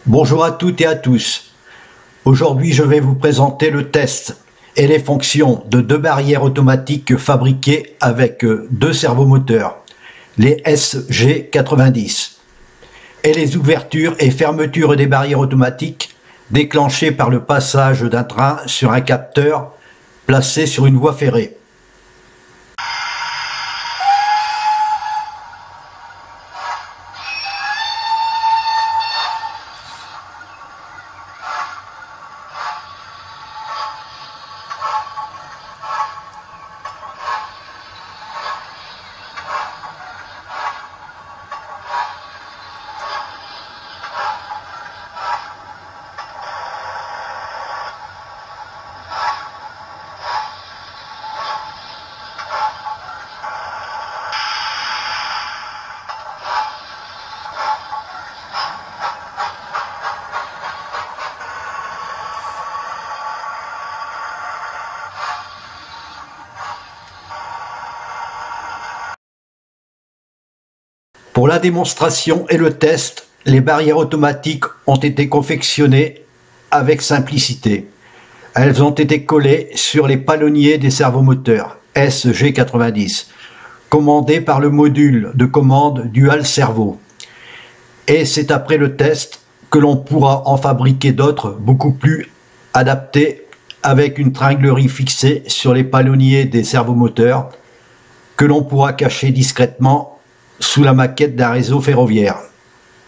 Bonjour à toutes et à tous. Aujourd'hui, je vais vous présenter le test et les fonctions de deux barrières automatiques fabriquées avec deux servomoteurs, les SG90, et les ouvertures et fermetures des barrières automatiques déclenchées par le passage d'un train sur un capteur placé sur une voie ferrée. Pour la démonstration et le test, les barrières automatiques ont été confectionnées avec simplicité. Elles ont été collées sur les palonniers des servomoteurs SG90, commandés par le module de commande Dual Servo. Et c'est après le test que l'on pourra en fabriquer d'autres beaucoup plus adaptés avec une tringlerie fixée sur les palonniers des servomoteurs que l'on pourra cacher discrètement sous la maquette d'un réseau ferroviaire.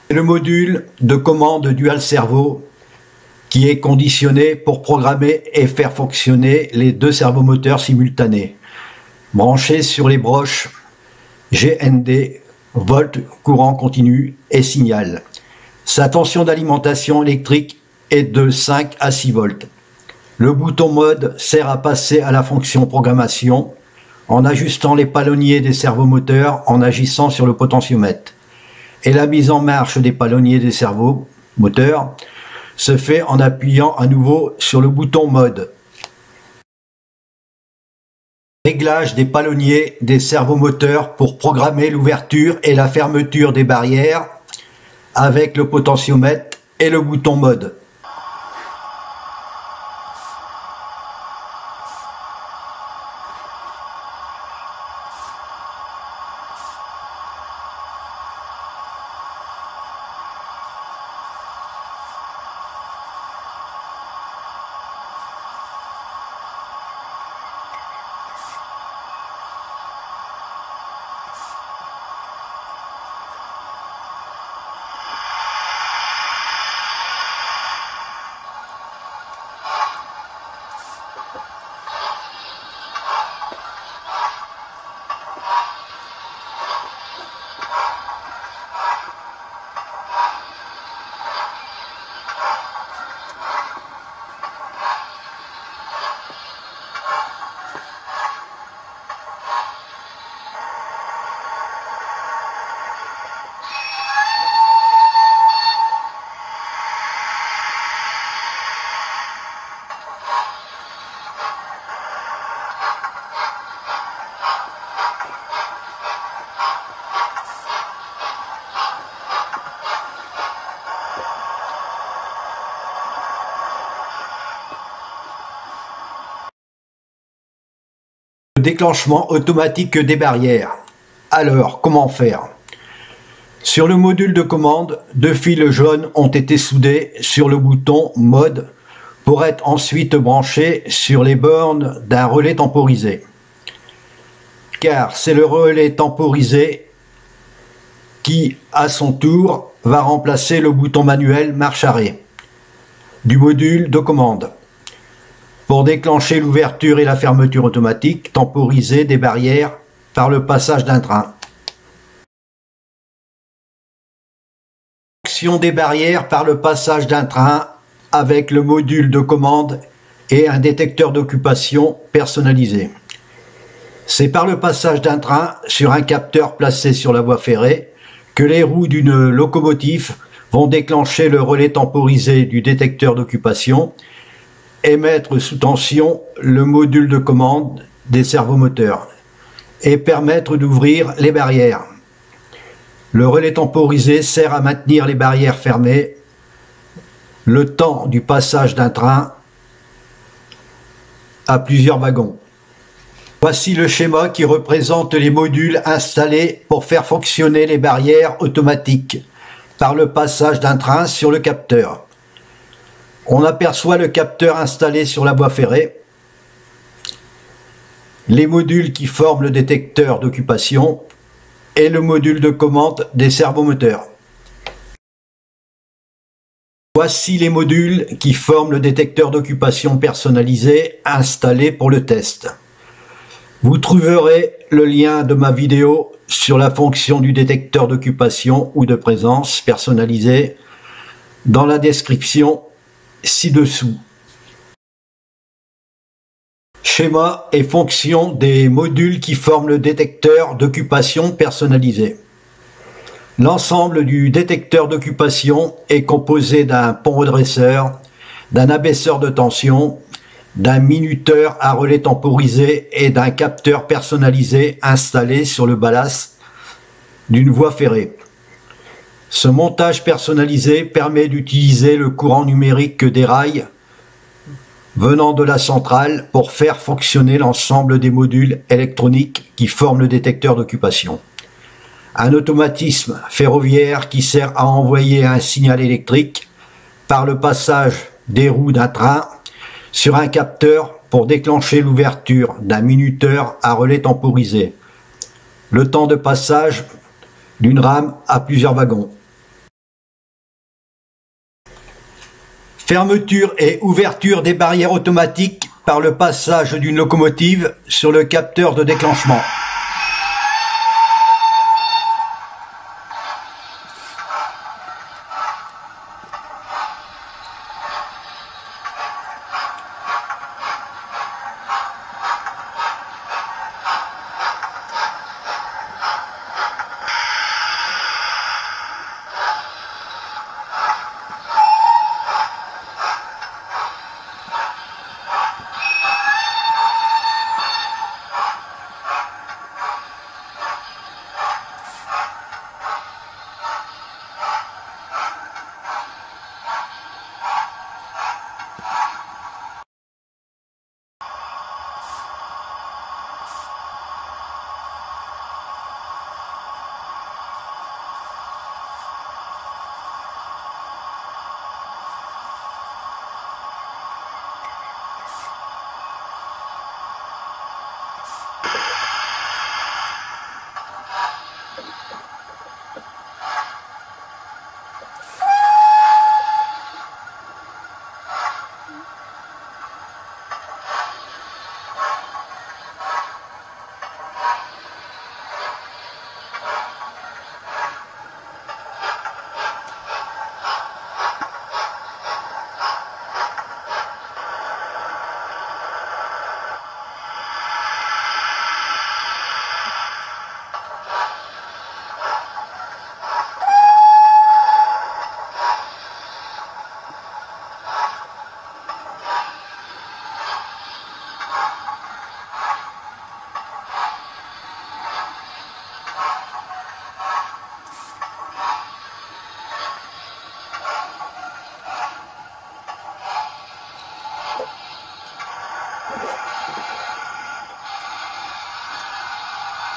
Le module de commande Dual Servo qui est conditionné pour programmer et faire fonctionner les deux servomoteurs simultanés, branchés sur les broches GND, volt, courant continu et signal. Sa tension d'alimentation électrique est de 5 à 6 volts. Le bouton mode sert à passer à la fonction programmation en ajustant les palonniers des servomoteurs en agissant sur le potentiomètre. Et la mise en marche des palonniers des servomoteurs se fait en appuyant à nouveau sur le bouton mode. Réglage des palonniers des servomoteurs pour programmer l'ouverture et la fermeture des barrières avec le potentiomètre et le bouton mode. Déclenchement automatique des barrières. Alors, comment faire? Sur le module de commande, deux fils jaunes ont été soudés sur le bouton mode pour être ensuite branchés sur les bornes d'un relais temporisé. Car c'est le relais temporisé qui, à son tour, va remplacer le bouton manuel marche-arrêt du module de commande pour déclencher l'ouverture et la fermeture automatique temporisée des barrières par le passage d'un train. Action des barrières par le passage d'un train avec le module de commande et un détecteur d'occupation personnalisé. C'est par le passage d'un train sur un capteur placé sur la voie ferrée que les roues d'une locomotive vont déclencher le relais temporisé du détecteur d'occupation et mettre sous tension le module de commande des servomoteurs et permettre d'ouvrir les barrières. Le relais temporisé sert à maintenir les barrières fermées le temps du passage d'un train à plusieurs wagons. Voici le schéma qui représente les modules installés pour faire fonctionner les barrières automatiques par le passage d'un train sur le capteur. On aperçoit le capteur installé sur la voie ferrée, les modules qui forment le détecteur d'occupation et le module de commande des servomoteurs. Voici les modules qui forment le détecteur d'occupation personnalisé installé pour le test. Vous trouverez le lien de ma vidéo sur la fonction du détecteur d'occupation ou de présence personnalisé dans la description ci-dessous. Schéma et fonction des modules qui forment le détecteur d'occupation personnalisé. L'ensemble du détecteur d'occupation est composé d'un pont redresseur, d'un abaisseur de tension, d'un minuteur à relais temporisé et d'un capteur personnalisé installé sur le ballast d'une voie ferrée. Ce montage personnalisé permet d'utiliser le courant numérique des rails venant de la centrale pour faire fonctionner l'ensemble des modules électroniques qui forment le détecteur d'occupation. Un automatisme ferroviaire qui sert à envoyer un signal électrique par le passage des roues d'un train sur un capteur pour déclencher l'ouverture d'un minuteur à relais temporisé. Le temps de passage d'une rame à plusieurs wagons. Fermeture et ouverture des barrières automatiques par le passage d'une locomotive sur le capteur de déclenchement.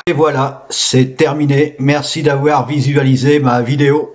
Et voilà, c'est terminé. Merci d'avoir visualisé ma vidéo.